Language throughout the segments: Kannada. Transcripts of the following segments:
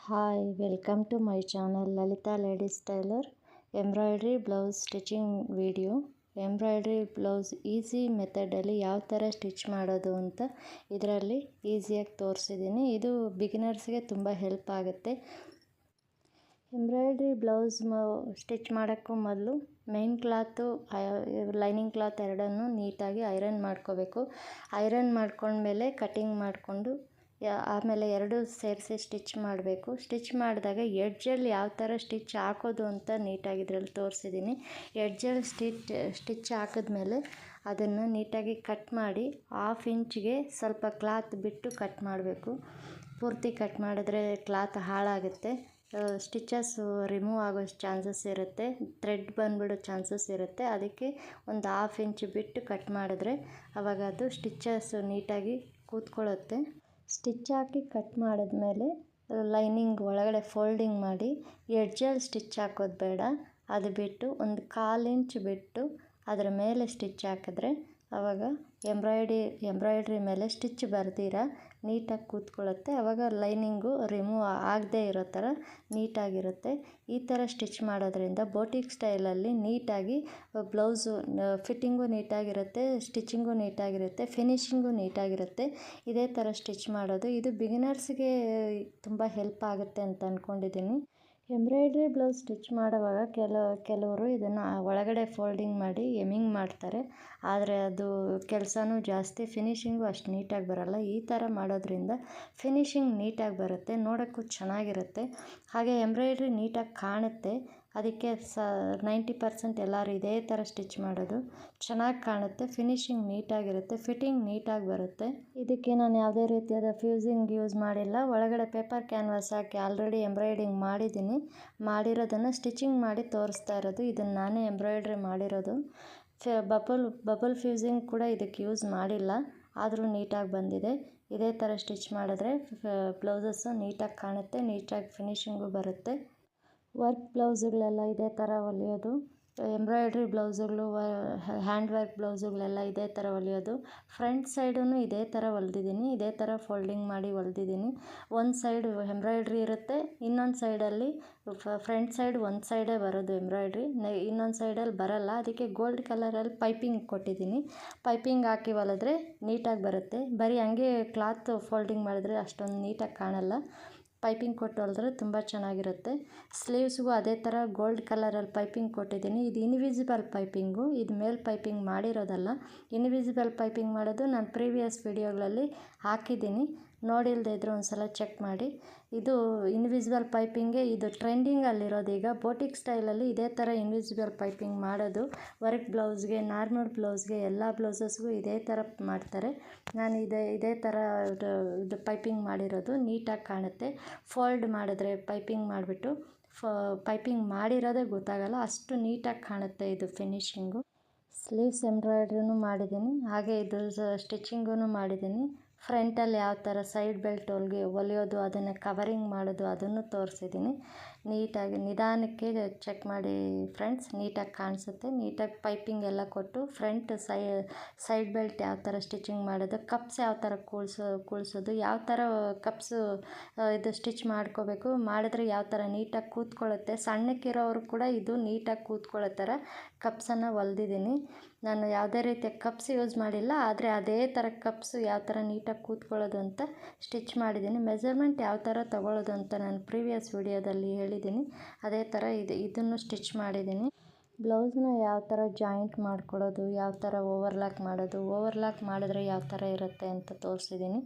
Hi welcome to my channel Lalitha ladies tailor embroidery blouse stitching video. Embroidery blouse easy ಮೆಥಡಲ್ಲಿ ಯಾವ ಥರ ಸ್ಟಿಚ್ ಮಾಡೋದು ಅಂತ ಇದರಲ್ಲಿ ಈಸಿಯಾಗಿ ತೋರಿಸಿದ್ದೀನಿ. ಇದು ಬಿಗಿನರ್ಸ್ಗೆ ತುಂಬ ಹೆಲ್ಪ್ ಆಗುತ್ತೆ. ಎಂಬ್ರಾಯ್ಡ್ರಿ ಬ್ಲೌಸ್ ಸ್ಟಿಚ್ ಮಾಡೋಕ್ಕೂ ಮೊದಲು ಮೇನ್ ಕ್ಲಾತು ಲೈನಿಂಗ್ ಕ್ಲಾತ್ ಎರಡನ್ನೂ ನೀಟಾಗಿ ಐರನ್ ಮಾಡ್ಕೋಬೇಕು. ಐರನ್ ಮಾಡ್ಕೊಂಡ್ಮೇಲೆ ಕಟಿಂಗ್ ಮಾಡಿಕೊಂಡು ಆಮೇಲೆ ಎರಡು ಸೇರಿಸಿ ಸ್ಟಿಚ್ ಮಾಡಬೇಕು. ಸ್ಟಿಚ್ ಮಾಡಿದಾಗ ಎಡ್ಜಲ್ಲಿ ಯಾವ ಥರ ಸ್ಟಿಚ್ ಹಾಕೋದು ಅಂತ ನೀಟಾಗಿ ಇದರಲ್ಲಿ ತೋರಿಸಿದ್ದೀನಿ. ಎಡ್ಜಲ್ಲಿ ಸ್ಟಿಚ್ ಹಾಕಿದ್ಮೇಲೆ ಅದನ್ನು ನೀಟಾಗಿ ಕಟ್ ಮಾಡಿ 1/2 ಇಂಚಿಗೆ ಸ್ವಲ್ಪ ಕ್ಲಾತ್ ಬಿಟ್ಟು ಕಟ್ ಮಾಡಬೇಕು. ಪೂರ್ತಿ ಕಟ್ ಮಾಡಿದ್ರೆ ಕ್ಲಾತ್ ಹಾಳಾಗುತ್ತೆ, ಸ್ಟಿಚಸ್ ರಿಮೂವ್ ಆಗೋ ಚಾನ್ಸಸ್ ಇರುತ್ತೆ, ಥ್ರೆಡ್ ಬಂದುಬಿಡೋ ಚಾನ್ಸಸ್ ಇರುತ್ತೆ. ಅದಕ್ಕೆ ಒಂದು 1/2 ಇಂಚ್ ಬಿಟ್ಟು ಕಟ್ ಮಾಡಿದ್ರೆ ಆವಾಗ ಅದು ಸ್ಟಿಚಸ್ ನೀಟಾಗಿ ಕೂತ್ಕೊಳ್ಳುತ್ತೆ. ಸ್ಟಿಚ್ ಹಾಕಿ ಕಟ್ ಮಾಡಿದ್ಮೇಲೆ ಲೈನಿಂಗ್ ಒಳಗಡೆ ಫೋಲ್ಡಿಂಗ್ ಮಾಡಿ ಎಡ್ಜಲ್ಲಿ ಸ್ಟಿಚ್ ಹಾಕೋದು ಬೇಡ, ಅದು ಬಿಟ್ಟು ಒಂದು 1/4 ಇಂಚ್ ಬಿಟ್ಟು ಅದರ ಮೇಲೆ ಸ್ಟಿಚ್ ಹಾಕಿದ್ರೆ ಆವಾಗ ಎಂಬ್ರಾಯ್ಡ್ರಿ ಮೇಲೆ ಸ್ಟಿಚ್ ಬರ್ದಿರ ನೀಟಾಗಿ ಕೂತ್ಕೊಳ್ಳುತ್ತೆ. ಆವಾಗ ಲೈನಿಂಗು ರಿಮೂವ್ ಆಗದೇ ಇರೋ ಥರ ನೀಟಾಗಿರುತ್ತೆ. ಈ ಥರ ಸ್ಟಿಚ್ ಮಾಡೋದ್ರಿಂದ ಬೋಟಿಕ್ ಸ್ಟೈಲಲ್ಲಿ ನೀಟಾಗಿ ಬ್ಲೌಸು ಫಿಟ್ಟಿಂಗು ನೀಟಾಗಿರುತ್ತೆ, ಸ್ಟಿಚಿಂಗು ನೀಟಾಗಿರುತ್ತೆ, ಫಿನಿಶಿಂಗು ನೀಟಾಗಿರುತ್ತೆ. ಇದೇ ಥರ ಸ್ಟಿಚ್ ಮಾಡೋದು ಇದು ಬಿಗಿನರ್ಸ್ಗೆ ತುಂಬ ಹೆಲ್ಪ್ ಆಗುತ್ತೆ ಅಂತ ಅಂದ್ಕೊಂಡಿದ್ದೀನಿ. ಎಂಬ್ರಾಯ್ಡ್ರಿ ಬ್ಲೌಸ್ ಸ್ಟಿಚ್ ಮಾಡುವಾಗ ಕೆಲವರು ಇದನ್ನು ಒಳಗಡೆ ಫೋಲ್ಡಿಂಗ್ ಮಾಡಿ ಎಮ್ಮಿಂಗ್ ಮಾಡ್ತಾರೆ, ಆದರೆ ಅದು ಕೆಲಸನೂ ಜಾಸ್ತಿ, ಫಿನಿಶಿಂಗು ಅಷ್ಟು ನೀಟಾಗಿ ಬರೋಲ್ಲ. ಈ ಥರ ಮಾಡೋದ್ರಿಂದ ಫಿನಿಶಿಂಗ್ ನೀಟಾಗಿ ಬರುತ್ತೆ, ನೋಡೋಕ್ಕೂ ಚೆನ್ನಾಗಿರುತ್ತೆ, ಹಾಗೆ ಎಂಬ್ರಾಯ್ಡ್ರಿ ನೀಟಾಗಿ ಕಾಣುತ್ತೆ. ಅದಕ್ಕೆ 90% ಎಲ್ಲರೂ ಇದೇ ಥರ ಸ್ಟಿಚ್ ಮಾಡೋದು. ಚೆನ್ನಾಗಿ ಕಾಣುತ್ತೆ, ಫಿನಿಶಿಂಗ್ ನೀಟಾಗಿರುತ್ತೆ, ಫಿಟ್ಟಿಂಗ್ ನೀಟಾಗಿ ಬರುತ್ತೆ. ಇದಕ್ಕೆ ನಾನು ಯಾವುದೇ ರೀತಿಯಾದ ಫ್ಯೂಸಿಂಗ್ ಯೂಸ್ ಮಾಡಿಲ್ಲ. ಒಳಗಡೆ ಪೇಪರ್ ಕ್ಯಾನ್ವಾಸ್ ಹಾಕಿ ಆಲ್ರೆಡಿ ಎಂಬ್ರಾಯ್ಡಿಂಗ್ ಮಾಡಿದ್ದೀನಿ. ಮಾಡಿರೋದನ್ನು ಸ್ಟಿಚಿಂಗ್ ಮಾಡಿ ತೋರಿಸ್ತಾ ಇರೋದು. ಇದನ್ನು ನಾನೇ ಎಂಬ್ರಾಯ್ಡ್ರಿ ಮಾಡಿರೋದು. ಬಬಲ್ ಫ್ಯೂಸಿಂಗ್ ಕೂಡ ಇದಕ್ಕೆ ಯೂಸ್ ಮಾಡಿಲ್ಲ, ಆದರೂ ನೀಟಾಗಿ ಬಂದಿದೆ. ಇದೇ ಥರ ಸ್ಟಿಚ್ ಮಾಡಿದ್ರೆ ಬ್ಲೌಸಸ್ಸು ನೀಟಾಗಿ ಕಾಣುತ್ತೆ, ನೀಟಾಗಿ ಫಿನಿಶಿಂಗು ಬರುತ್ತೆ. ವರ್ಕ್ ಬ್ಲೌಸುಗಳೆಲ್ಲ ಇದೇ ಥರ ಹೊಲಿಯೋದು. ಎಂಬ್ರಾಯ್ಡ್ರಿ ಬ್ಲೌಸುಗಳು, ಹ್ಯಾಂಡ್ ವರ್ಕ್ ಬ್ಲೌಸುಗಳೆಲ್ಲ ಇದೇ ಥರ ಹೊಲಿಯೋದು. ಫ್ರಂಟ್ ಸೈಡೂ ಇದೇ ಥರ ಹೊಲ್ದಿದ್ದೀನಿ, ಇದೇ ಥರ ಫೋಲ್ಡಿಂಗ್ ಮಾಡಿ ಹೊಲ್ದಿದ್ದೀನಿ. ಒಂದು ಸೈಡ್ ಎಂಬ್ರಾಯ್ಡ್ರಿ ಇರುತ್ತೆ, ಇನ್ನೊಂದು ಸೈಡಲ್ಲಿ ಫ್ರಂಟ್ ಸೈಡ್ ಒಂದು ಸೈಡೇ ಬರೋದು ಎಂಬ್ರಾಯ್ಡ್ರಿ, ಇನ್ನೊಂದು ಸೈಡಲ್ಲಿ ಬರೋಲ್ಲ. ಅದಕ್ಕೆ ಗೋಲ್ಡ್ ಕಲರಲ್ಲಿ ಪೈಪಿಂಗ್ ಕೊಟ್ಟಿದ್ದೀನಿ. ಪೈಪಿಂಗ್ ಹಾಕಿ ಹೊಲಿದ್ರೆ ನೀಟಾಗಿ ಬರುತ್ತೆ. ಬರೀ ಹಂಗೆ ಕ್ಲಾತ್ ಫೋಲ್ಡಿಂಗ್ ಮಾಡಿದ್ರೆ ಅಷ್ಟೊಂದು ನೀಟಾಗಿ ಕಾಣಲ್ಲ. ಪೈಪಿಂಗ್ ಕೊಟ್ಟು ಹೊಲಿದ್ರೆ ತುಂಬ ಚೆನ್ನಾಗಿರುತ್ತೆ. ಸ್ಲೀವ್ಸ್ಗೂ ಅದೇ ಥರ ಗೋಲ್ಡ್ ಕಲರಲ್ಲಿ ಪೈಪಿಂಗ್ ಕೊಟ್ಟಿದ್ದೀನಿ. ಇದು ಇನ್ವಿಸಿಬಲ್ ಪೈಪಿಂಗು, ಇದು ಮೇಲೆ ಪೈಪಿಂಗ್ ಮಾಡಿರೋದಲ್ಲ. ಇನ್ವಿಸಿಬಲ್ ಪೈಪಿಂಗ್ ಮಾಡೋದು ನಾನು ಪ್ರೀವಿಯಸ್ ವಿಡಿಯೋಗಳಲ್ಲಿ ಹಾಕಿದ್ದೀನಿ, ನೋಡಿಲ್ಲದೆ ಇದ್ದರೆ ಒಂದು ಸಲ ಚೆಕ್ ಮಾಡಿ. ಇದು ಇನ್ವಿಸಿಬಲ್ ಪೈಪಿಂಗ್ಗೆ ಇದು ಟ್ರೆಂಡಿಂಗಲ್ಲಿರೋದು. ಈಗ ಬೋಟಿಕ್ ಸ್ಟೈಲಲ್ಲಿ ಇದೇ ಥರ ಇನ್ವಿಸಿಬಲ್ ಪೈಪಿಂಗ್ ಮಾಡೋದು. ವರ್ಕ್ ಬ್ಲೌಸ್ಗೆ, ನಾರ್ಮಲ್ ಬ್ಲೌಸ್ಗೆ, ಎಲ್ಲ ಬ್ಲೌಸಸ್ಗೂ ಇದೇ ಥರ ಮಾಡ್ತಾರೆ. ನಾನು ಇದೇ ಥರ ಇದು ಪೈಪಿಂಗ್ ಮಾಡಿರೋದು, ನೀಟಾಗಿ ಕಾಣುತ್ತೆ. ಫೋಲ್ಡ್ ಮಾಡಿದ್ರೆ ಪೈಪಿಂಗ್ ಮಾಡಿಬಿಟ್ಟು ಪೈಪಿಂಗ್ ಮಾಡಿರೋದೇ ಗೊತ್ತಾಗಲ್ಲ, ಅಷ್ಟು ನೀಟಾಗಿ ಕಾಣುತ್ತೆ ಇದು ಫಿನಿಶಿಂಗು. ಸ್ಲೀವ್ಸ್ ಎಂಬ್ರಾಯ್ಡ್ರಿನೂ ಮಾಡಿದ್ದೀನಿ, ಹಾಗೆ ಇದು ಸ್ಟಿಚಿಂಗೂ ಮಾಡಿದ್ದೀನಿ. ಫ್ರಂಟಲ್ಲಿ ಯಾವ ಥರ ಸೈಡ್ ಬೆಲ್ಟ್ ಹೊಲಿಯೋದು, ಅದನ್ನು ಕವರಿಂಗ್ ಮಾಡೋದು ಅದನ್ನು ತೋರಿಸಿದ್ದೀನಿ. ನೀಟಾಗಿ ನಿಧಾನಕ್ಕೆ ಚೆಕ್ ಮಾಡಿ ಫ್ರೆಂಡ್ಸ್, ನೀಟಾಗಿ ಕಾಣಿಸುತ್ತೆ. ನೀಟಾಗಿ ಪೈಪಿಂಗ್ ಎಲ್ಲ ಕೊಟ್ಟು ಫ್ರಂಟ್ ಸೈಡ್ ಬೆಲ್ಟ್ ಯಾವ ಥರ ಸ್ಟಿಚಿಂಗ್ ಮಾಡೋದು, ಕಪ್ಸ್ ಯಾವ ಥರ ಕೂಳಿಸೋದು, ಯಾವ ಥರ ಕಪ್ಸು ಇದು ಸ್ಟಿಚ್ ಮಾಡ್ಕೋಬೇಕು, ಮಾಡಿದ್ರೆ ಯಾವ ಥರ ನೀಟಾಗಿ ಕೂತ್ಕೊಳ್ಳುತ್ತೆ. ಸಣ್ಣಕ್ಕಿರೋರು ಕೂಡ ಇದು ನೀಟಾಗಿ ಕೂತ್ಕೊಳ್ಳೋ ಥರ ಕಪ್ಸನ್ನು ಹೊಲ್ದಿದ್ದೀನಿ. ನಾನು ಯಾವುದೇ ರೀತಿಯ ಕಪ್ಸ್ ಯೂಸ್ ಮಾಡಿಲ್ಲ, ಆದರೆ ಅದೇ ಥರ ಕಪ್ಸು ಯಾವ ಥರ ನೀಟಾಗಿ ಕೂತ್ಕೊಳ್ಳೋದು ಅಂತ ಸ್ಟಿಚ್ ಮಾಡಿದ್ದೀನಿ. ಮೆಜರ್ಮೆಂಟ್ ಯಾವ ಥರ ತೊಗೊಳ್ಳೋದು ಅಂತ ನಾನು ಪ್ರೀವಿಯಸ್ ವಿಡಿಯೋದಲ್ಲಿ ಹೇಳಿದ್ದೀನಿ, ಅದೇ ಥರ ಇದನ್ನು ಸ್ಟಿಚ್ ಮಾಡಿದ್ದೀನಿ. ಬ್ಲೌಸ್ನ ಯಾವ ಥರ ಜಾಯಿಂಟ್ ಮಾಡ್ಕೊಳ್ಳೋದು, ಯಾವ ಥರ ಓವರ್ಲಾಕ್ ಮಾಡೋದು, ಓವರ್ಲಾಕ್ ಮಾಡಿದ್ರೆ ಯಾವ ಥರ ಇರುತ್ತೆ ಅಂತ ತೋರಿಸಿದ್ದೀನಿ.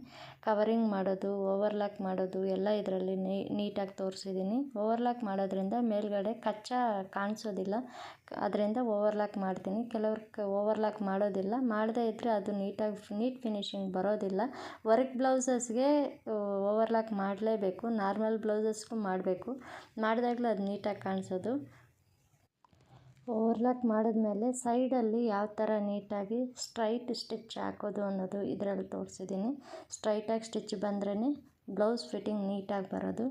ಕವರಿಂಗ್ ಮಾಡೋದು, ಓವರ್ಲಾಕ್ ಮಾಡೋದು ಎಲ್ಲ ಇದರಲ್ಲಿ ನೀಟಾಗಿ ತೋರಿಸಿದ್ದೀನಿ. ಓವರ್ಲಾಕ್ ಮಾಡೋದ್ರಿಂದ ಮೇಲ್ಗಡೆ ಕಚ್ಚಾ ಕಾಣಿಸೋದಿಲ್ಲ, ಅದರಿಂದ ಓವರ್ಲಾಕ್ ಮಾಡ್ತೀನಿ. ಕೆಲವ್ರಿಗೆ ಓವರ್ಲಾಕ್ ಮಾಡೋದಿಲ್ಲ, ಮಾಡದೇ ಇದ್ದರೆ ಅದು ನೀಟ್ ಫಿನಿಶಿಂಗ್ ಬರೋದಿಲ್ಲ. ವರ್ಕ್ ಬ್ಲೌಸಸ್ಗೆ ಓವರ್ಲಾಕ್ ಮಾಡಲೇಬೇಕು, ನಾರ್ಮಲ್ ಬ್ಲೌಸಸ್ಗೂ ಮಾಡಬೇಕು, ಮಾಡಿದಾಗಲೂ ಅದು ನೀಟಾಗಿ ಕಾಣಿಸೋದು. ಓವರ್ಲಾಕ್ ಮಾಡಿದ್ಮೇಲೆ ಸೈಡಲ್ಲಿ ಯಾವ ಥರ ನೀಟಾಗಿ ಸ್ಟ್ರೈಟ್ ಸ್ಟಿಚ್ ಹಾಕೋದು ಅನ್ನೋದು ಇದರಲ್ಲಿ ತೋರಿಸಿದ್ದೀನಿ. ಸ್ಟ್ರೈಟಾಗಿ ಸ್ಟಿಚ್ ಬಂದ್ರೇ ಬ್ಲೌಸ್ ಫಿಟ್ಟಿಂಗ್ ನೀಟಾಗಿ ಬರೋದು.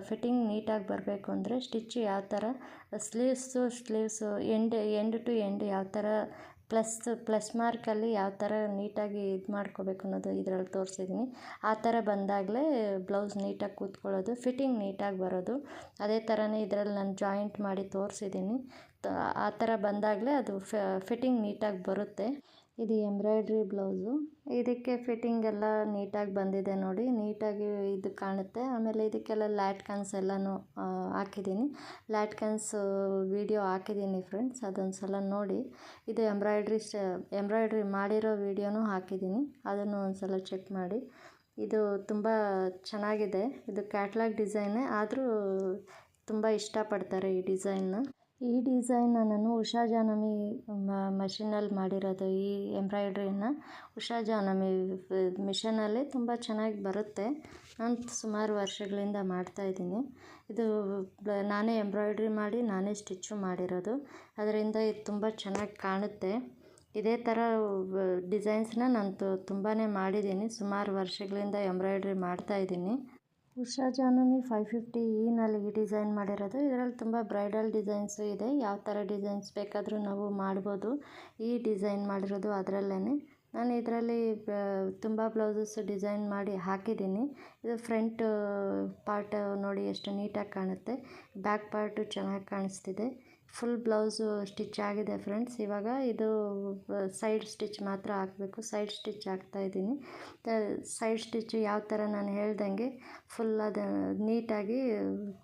ಫಿಟ್ಟಿಂಗ್ ನೀಟಾಗಿ ಬರಬೇಕು ಅಂದರೆ ಸ್ಟಿಚ್ ಯಾವ ಥರ ಸ್ಲೀವ್ಸು ಎಂಡ್ ಟು ಎಂಡ್ ಯಾವ ಥರ ಪ್ಲಸ್ ಮಾರ್ಕಲ್ಲಿ ಯಾವ ಥರ ನೀಟಾಗಿ ಇದು ಮಾಡ್ಕೋಬೇಕು ಅನ್ನೋದು ಇದರಲ್ಲಿ ತೋರಿಸಿದ್ದೀನಿ. ಆ ಥರ ಬಂದಾಗಲೇ ಬ್ಲೌಸ್ ನೀಟಾಗಿ ಕೂತ್ಕೊಳ್ಳೋದು, ಫಿಟ್ಟಿಂಗ್ ನೀಟಾಗಿ ಬರೋದು. ಅದೇ ಥರನೇ ಇದರಲ್ಲಿ ನಾನು ಜಾಯಿಂಟ್ ಮಾಡಿ ತೋರಿಸಿದ್ದೀನಿ. ಆ ಥರ ಬಂದಾಗಲೇ ಅದು ಫಿಟ್ಟಿಂಗ್ ನೀಟಾಗಿ ಬರುತ್ತೆ. ಇದು ಎಂಬ್ರಾಯ್ಡ್ರಿ ಬ್ಲೌಸು. ಇದಕ್ಕೆ ಫಿಟ್ಟಿಂಗ್ ಎಲ್ಲ ನೀಟಾಗಿ ಬಂದಿದೆ ನೋಡಿ, ನೀಟಾಗಿ ಇದು ಕಾಣುತ್ತೆ. ಆಮೇಲೆ ಇದಕ್ಕೆಲ್ಲ ಲ್ಯಾಟ್ಕನ್ಸ್ ಎಲ್ಲನೂ ಹಾಕಿದ್ದೀನಿ. ಲ್ಯಾಟ್ಕನ್ಸ್ ವಿಡಿಯೋ ಹಾಕಿದ್ದೀನಿ ಫ್ರೆಂಡ್ಸ್, ಅದೊಂದು ಸಲ ನೋಡಿ. ಇದು ಎಂಬ್ರಾಯ್ಡ್ರಿ ಮಾಡಿರೋ ವಿಡಿಯೋನೂ ಹಾಕಿದ್ದೀನಿ, ಅದನ್ನು ಒಂದು ಸಲ ಚೆಕ್ ಮಾಡಿ. ಇದು ತುಂಬ ಚೆನ್ನಾಗಿದೆ. ಇದು ಕ್ಯಾಟ್ಲಾಗ್ ಡಿಸೈನೇ, ಆದರೂ ತುಂಬ ಇಷ್ಟಪಡ್ತಾರೆ ಈ ಡಿಸೈನ್ನ. ಈ ಡಿಸೈನ್ನ ನಾನು ಉಷಾ ಜಾನಮಿ ಮಷಿನಲ್ಲಿ ಮಾಡಿರೋದು. ಈ ಎಂಬ್ರಾಯ್ಡ್ರಿನ ಉಷಾ ಜಾನಮಿ ಮಿಷನಲ್ಲಿ ತುಂಬ ಚೆನ್ನಾಗಿ ಬರುತ್ತೆ. ನಾನು ಸುಮಾರು ವರ್ಷಗಳಿಂದ ಮಾಡ್ತಾಯಿದ್ದೀನಿ. ಇದು ನಾನೇ ಎಂಬ್ರಾಯ್ಡ್ರಿ ಮಾಡಿ ನಾನೇ ಸ್ಟಿಚ್ಚು ಮಾಡಿರೋದು. ಅದರಿಂದ ಇದು ತುಂಬ ಚೆನ್ನಾಗಿ ಕಾಣುತ್ತೆ. ಇದೇ ಥರ ಡಿಸೈನ್ಸ್ನ ನಾನು ತುಂಬಾ ಮಾಡಿದ್ದೀನಿ. ಸುಮಾರು ವರ್ಷಗಳಿಂದ ಎಂಬ್ರಾಯ್ಡ್ರಿ ಮಾಡ್ತಾಯಿದ್ದೀನಿ. ಉಷಾ ಜಾನಮಿ 550 ನಲ್ಲಿ ಈ ಡಿಸೈನ್ ಮಾಡಿರೋದು. ಇದರಲ್ಲಿ ತುಂಬ ಬ್ರೈಡಲ್ ಡಿಸೈನ್ಸು ಇದೆ. ಯಾವ ಥರ ಡಿಸೈನ್ಸ್ ಬೇಕಾದರೂ ನಾವು ಮಾಡ್ಬೋದು. ಈ ಡಿಸೈನ್ ಮಾಡಿರೋದು ಅದರಲ್ಲೇ. ನಾನು ಇದರಲ್ಲಿ ತುಂಬ ಬ್ಲೌಸಸ್ ಡಿಸೈನ್ ಮಾಡಿ ಹಾಕಿದ್ದೀನಿ. ಇದು ಫ್ರಂಟ್ ಪಾರ್ಟ್ ನೋಡಿ ಎಷ್ಟು ನೀಟಾಗಿ ಕಾಣುತ್ತೆ. ಬ್ಯಾಕ್ ಪಾರ್ಟು ಚೆನ್ನಾಗಿ ಕಾಣಿಸ್ತಿದೆ. ಫುಲ್ ಬ್ಲೌಸು ಸ್ಟಿಚ್ ಆಗಿದೆ ಫ್ರೆಂಡ್ಸ್. ಇವಾಗ ಇದು ಸೈಡ್ ಸ್ಟಿಚ್ ಮಾತ್ರ ಹಾಕಬೇಕು. ಸೈಡ್ ಸ್ಟಿಚ್ ಹಾಕ್ತಾಯಿದ್ದೀನಿ. ಸೈಡ್ ಸ್ಟಿಚ್ಚು ಯಾವ ಥರ ನಾನು ಹೇಳ್ದಂಗೆ ಫುಲ್ ಅದು ನೀಟಾಗಿ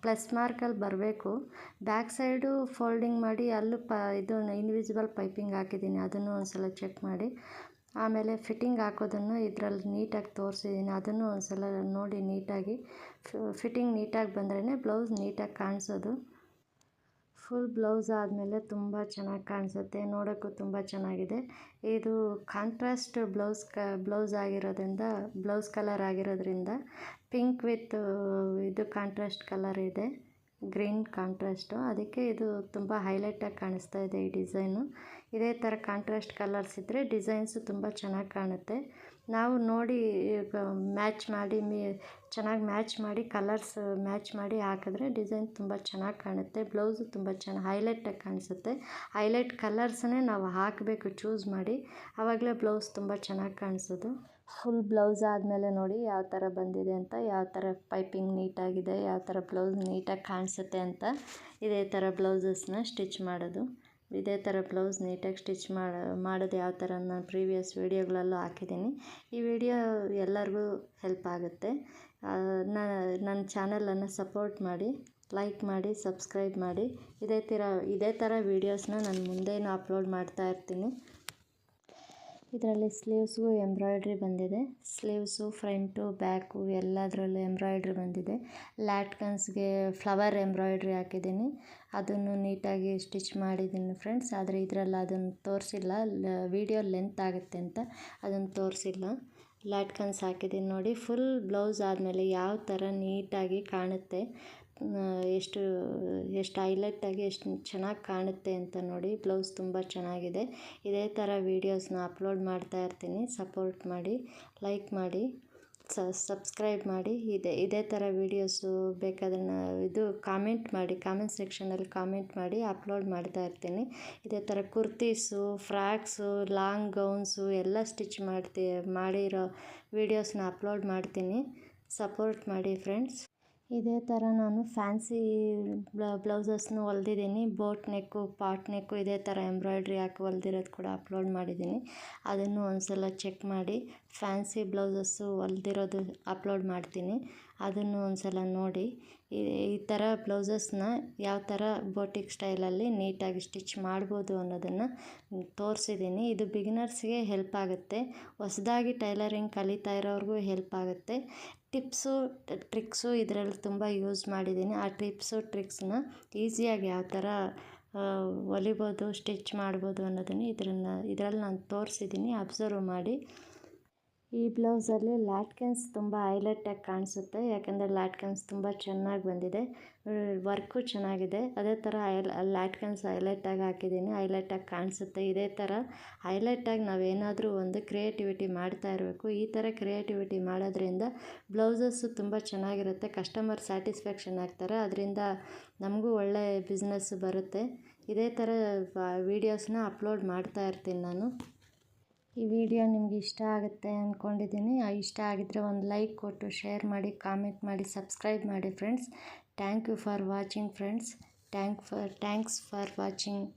ಪ್ಲಸ್ ಮಾರ್ಕಲ್ಲಿ ಬರಬೇಕು. ಬ್ಯಾಕ್ ಸೈಡು ಫೋಲ್ಡಿಂಗ್ ಮಾಡಿ ಅಲ್ಲೂ ಇದು ಇನ್ವಿಸಿಬಲ್ ಪೈಪಿಂಗ್ ಹಾಕಿದ್ದೀನಿ, ಅದನ್ನು ಒಂದು ಸಲ ಚೆಕ್ ಮಾಡಿ. ಆಮೇಲೆ ಫಿಟ್ಟಿಂಗ್ ಹಾಕೋದನ್ನು ಇದರಲ್ಲಿ ನೀಟಾಗಿ ತೋರಿಸಿದ್ದೀನಿ, ಅದನ್ನು ಒಂದು ಸಲ ನೋಡಿ ನೀಟಾಗಿ. ಫಿಟ್ಟಿಂಗ್ ನೀಟಾಗಿ ಬಂದ್ರೇ ಬ್ಲೌಸ್ ನೀಟಾಗಿ ಕಾಣಿಸೋದು. ಫುಲ್ ಬ್ಲೌಸ್ ಆದಮೇಲೆ ತುಂಬ ಚೆನ್ನಾಗಿ ಕಾಣಿಸುತ್ತೆ, ನೋಡೋಕ್ಕೂ ತುಂಬ ಚೆನ್ನಾಗಿದೆ. ಇದು ಕಾಂಟ್ರಾಸ್ಟ್ ಬ್ಲೌಸ್ ಆಗಿರೋದ್ರಿಂದ, ಬ್ಲೌಸ್ ಕಲರ್ ಆಗಿರೋದ್ರಿಂದ ಪಿಂಕ್ ವಿತ್ ಇದು ಕಾಂಟ್ರಾಸ್ಟ್ ಕಲರ್ ಇದೆ, ಗ್ರೀನ್ ಕಾಂಟ್ರಾಸ್ಟು. ಅದಕ್ಕೆ ಇದು ತುಂಬ ಹೈಲೈಟಾಗಿ ಕಾಣಿಸ್ತಾ ಇದೆ ಈ ಡಿಸೈನು. ಇದೇ ಥರ ಕಾಂಟ್ರಾಸ್ಟ್ ಕಲರ್ಸ್ ಇದ್ದರೆ ಡಿಸೈನ್ಸು ತುಂಬ ಚೆನ್ನಾಗಿ ಕಾಣುತ್ತೆ. ನಾವು ನೋಡಿ ಮ್ಯಾಚ್ ಮಾಡಿ ಚೆನ್ನಾಗಿ ಮ್ಯಾಚ್ ಮಾಡಿ ಕಲರ್ಸ್ ಮ್ಯಾಚ್ ಮಾಡಿ ಹಾಕಿದ್ರೆ ಡಿಸೈನ್ ತುಂಬ ಚೆನ್ನಾಗಿ ಕಾಣುತ್ತೆ. ಬ್ಲೌಸು ತುಂಬ ಚೆನ್ನಾಗಿ ಹೈಲೈಟಾಗಿ ಕಾಣಿಸುತ್ತೆ. ಹೈಲೈಟ್ ಕಲರ್ಸನ್ನೇ ನಾವು ಹಾಕಬೇಕು ಚೂಸ್ ಮಾಡಿ, ಆವಾಗಲೇ ಬ್ಲೌಸ್ ತುಂಬ ಚೆನ್ನಾಗಿ ಕಾಣಿಸೋದು. ಫುಲ್ ಬ್ಲೌಸ್ ಆದಮೇಲೆ ನೋಡಿ ಯಾವ ಥರ ಬಂದಿದೆ ಅಂತ, ಯಾವ ಥರ ಪೈಪಿಂಗ್ ನೀಟಾಗಿದೆ, ಯಾವ ಥರ ಬ್ಲೌಸ್ ನೀಟಾಗಿ ಕಾಣಿಸುತ್ತೆ ಅಂತ. ಇದೇ ಥರ ಬ್ಲೌಸಸ್ನ ಸ್ಟಿಚ್ ಮಾಡೋದು. ಇದೇ ಥರ ಬ್ಲೌಸ್ ನೀಟಾಗಿ ಸ್ಟಿಚ್ ಮಾಡೋದು ಯಾವ ಥರ ನಾನು ಪ್ರೀವಿಯಸ್ ವೀಡಿಯೋಗಳಲ್ಲೂ ಹಾಕಿದ್ದೀನಿ. ಈ ವಿಡಿಯೋ ಎಲ್ಲರಿಗೂ ಹೆಲ್ಪ್ ಆಗುತ್ತೆ. ನನ್ನ ಚಾನಲನ್ನು ಸಪೋರ್ಟ್ ಮಾಡಿ, ಲೈಕ್ ಮಾಡಿ, ಸಬ್ಸ್ಕ್ರೈಬ್ ಮಾಡಿ. ಇದೇ ಥರ ವೀಡಿಯೋಸ್ನ ನಾನು ಮುಂದೇನೂ ಅಪ್ಲೋಡ್ ಮಾಡ್ತಾ ಇರ್ತೀನಿ. ಇದರಲ್ಲಿ ಸ್ಲೀವ್ಸ್ಗೂ ಎಂಬ್ರಾಯ್ಡ್ರಿ ಬಂದಿದೆ. ಸ್ಲೀವ್ಸು ಫ್ರಂಟು ಬ್ಯಾಕು ಎಲ್ಲದರಲ್ಲೂ ಎಂಬ್ರಾಯ್ಡ್ರಿ ಬಂದಿದೆ. ಲ್ಯಾಟ್ಕನ್ಸ್ಗೆ ಫ್ಲವರ್ ಎಂಬ್ರಾಯ್ಡ್ರಿ ಹಾಕಿದ್ದೀನಿ, ಅದನ್ನು ನೀಟಾಗಿ ಸ್ಟಿಚ್ ಮಾಡಿದ್ದೀನಿ ಫ್ರೆಂಡ್ಸ್. ಆದರೆ ಇದರಲ್ಲಿ ಅದನ್ನು ತೋರಿಸಿಲ್ಲ, ವಿಡಿಯೋ ಲೆಂತ್ ಆಗುತ್ತೆ ಅಂತ ಅದನ್ನು ತೋರಿಸಿಲ್ಲ. ಲ್ಯಾಟ್ಕನ್ಸ್ ಹಾಕಿದ್ದೀನಿ ನೋಡಿ. ಫುಲ್ ಬ್ಲೌಸ್ ಆದಮೇಲೆ ಯಾವ ಥರ ನೀಟಾಗಿ ಕಾಣುತ್ತೆ, ಎಷ್ಟು ಹೈಲೈಟಾಗಿ ಎಷ್ಟು ಚೆನ್ನಾಗಿ ಕಾಣುತ್ತೆ ಅಂತ ನೋಡಿ. ಬ್ಲೌಸ್ ತುಂಬ ಚೆನ್ನಾಗಿದೆ. ಇದೇ ಥರ ವೀಡಿಯೋಸ್ನ ಅಪ್ಲೋಡ್ ಮಾಡ್ತಾ ಇರ್ತೀನಿ. ಸಪೋರ್ಟ್ ಮಾಡಿ, ಲೈಕ್ ಮಾಡಿ, ಸಬ್ಸ್ಕ್ರೈಬ್ ಮಾಡಿ. ಇದೇ ಥರ ವೀಡಿಯೋಸು ಬೇಕಾದ್ರೆ ಇದು ಕಾಮೆಂಟ್ ಮಾಡಿ, ಕಾಮೆಂಟ್ ಸೆಕ್ಷನಲ್ಲಿ ಕಾಮೆಂಟ್ ಮಾಡಿ, ಅಪ್ಲೋಡ್ ಮಾಡ್ತಾ ಇರ್ತೀನಿ. ಇದೇ ಥರ ಕುರ್ತೀಸು, ಫ್ರಾಕ್ಸು, ಲಾಂಗ್ ಗೌನ್ಸು ಎಲ್ಲ ಸ್ಟಿಚ್ ಮಾಡಿರೋ ವೀಡಿಯೋಸ್ನ ಅಪ್ಲೋಡ್ ಮಾಡ್ತೀನಿ. ಸಪೋರ್ಟ್ ಮಾಡಿ ಫ್ರೆಂಡ್ಸ್. ಇದೇ ಥರ ನಾನು ಫ್ಯಾನ್ಸಿ ಬ್ಲೌಸಸ್ನು ಹೊಲ್ದಿದ್ದೀನಿ. ಬೋಟ್ ನೆಕ್ಕು, ಪಾಟ್ ನೆಕ್ಕು ಇದೇ ಥರ ಎಂಬ್ರಾಯ್ಡ್ರಿ ಹಾಕಿ ಹೊಲ್ದಿರೋದು ಕೂಡ ಅಪ್ಲೋಡ್ ಮಾಡಿದ್ದೀನಿ. ಅದನ್ನು ಒಂದು ಸಲ ಚೆಕ್ ಮಾಡಿ. ಫ್ಯಾನ್ಸಿ ಬ್ಲೌಸಸ್ಸು ಹೊಲ್ದಿರೋದು ಅಪ್ಲೋಡ್ ಮಾಡ್ತೀನಿ, ಅದನ್ನು ಒಂದು ಸಲ ನೋಡಿ. ಈ ಥರ ಬ್ಲೌಸಸ್ನ ಯಾವ ಥರ ಬೋಟಿಕ್ ಸ್ಟೈಲಲ್ಲಿ ನೀಟಾಗಿ ಸ್ಟಿಚ್ ಮಾಡ್ಬೋದು ಅನ್ನೋದನ್ನು ತೋರಿಸಿದ್ದೀನಿ. ಇದು ಬಿಗಿನರ್ಸ್ಗೆ ಹೆಲ್ಪ್ ಆಗುತ್ತೆ, ಹೊಸದಾಗಿ ಟೈಲರಿಂಗ್ ಕಲಿತಾ ಇರೋರಿಗೂ ಹೆಲ್ಪ್ ಆಗುತ್ತೆ. ಟಿಪ್ಸು ಟ್ರಿಕ್ಸು ಇದರಲ್ಲಿ ತುಂಬ ಯೂಸ್ ಮಾಡಿದ್ದೀನಿ. ಆ ಟಿಪ್ಸು ಟ್ರಿಕ್ಸ್ನ ಈಸಿಯಾಗಿ ಯಾವ ಥರ ಹೊಲಿಬೋದು, ಸ್ಟಿಚ್ ಮಾಡ್ಬೋದು ಅನ್ನೋದನ್ನು ಇದರಲ್ಲಿ ನಾನು ತೋರಿಸಿದ್ದೀನಿ, ಅಬ್ಸರ್ವ್ ಮಾಡಿ. ಈ ಬ್ಲೌಸಲ್ಲಿ ಲ್ಯಾಟ್ಕನ್ಸ್ ತುಂಬ ಹೈಲೈಟಾಗಿ ಕಾಣಿಸುತ್ತೆ, ಯಾಕಂದರೆ ಲ್ಯಾಟ್ಕನ್ಸ್ ತುಂಬ ಚೆನ್ನಾಗಿ ಬಂದಿದೆ, ವರ್ಕು ಚೆನ್ನಾಗಿದೆ. ಅದೇ ಥರ ಲ್ಯಾಟ್ಕನ್ಸ್ ಹೈಲೈಟಾಗಿ ಹಾಕಿದ್ದೀನಿ, ಹೈಲೈಟಾಗಿ ಕಾಣಿಸುತ್ತೆ. ಇದೇ ಥರ ಹೈಲೈಟಾಗಿ ನಾವೇನಾದರೂ ಒಂದು ಕ್ರಿಯೇಟಿವಿಟಿ ಮಾಡ್ತಾ ಇರಬೇಕು. ಈ ಥರ ಕ್ರಿಯೇಟಿವಿಟಿ ಮಾಡೋದ್ರಿಂದ ಬ್ಲೌಸಸ್ಸು ತುಂಬ ಚೆನ್ನಾಗಿರುತ್ತೆ, ಕಸ್ಟಮರ್ ಸ್ಯಾಟಿಸ್ಫ್ಯಾಕ್ಷನ್ ಆಗ್ತಾರೆ, ಅದರಿಂದ ನಮಗೂ ಒಳ್ಳೆ ಬಿಸ್ನೆಸ್ಸು ಬರುತ್ತೆ. ಇದೇ ಥರ ವೀಡಿಯೋಸ್ನ ಅಪ್ಲೋಡ್ ಮಾಡ್ತಾ ಇರ್ತೀನಿ ನಾನು. ಈ ವಿಡಿಯೋ ನಿಮ್ಗೆ ಇಷ್ಟ ಆಗುತ್ತೆ ಅಂದ್ಕೊಂಡಿದ್ದೀನಿ. ಇಷ್ಟ ಆಗಿದ್ದರೆ ಒಂದು ಲೈಕ್ ಕೊಟ್ಟು ಶೇರ್ ಮಾಡಿ, ಕಾಮೆಂಟ್ ಮಾಡಿ, ಸಬ್ಸ್ಕ್ರೈಬ್ ಮಾಡಿ friends. Thank you for watching friends. Thanks for watching.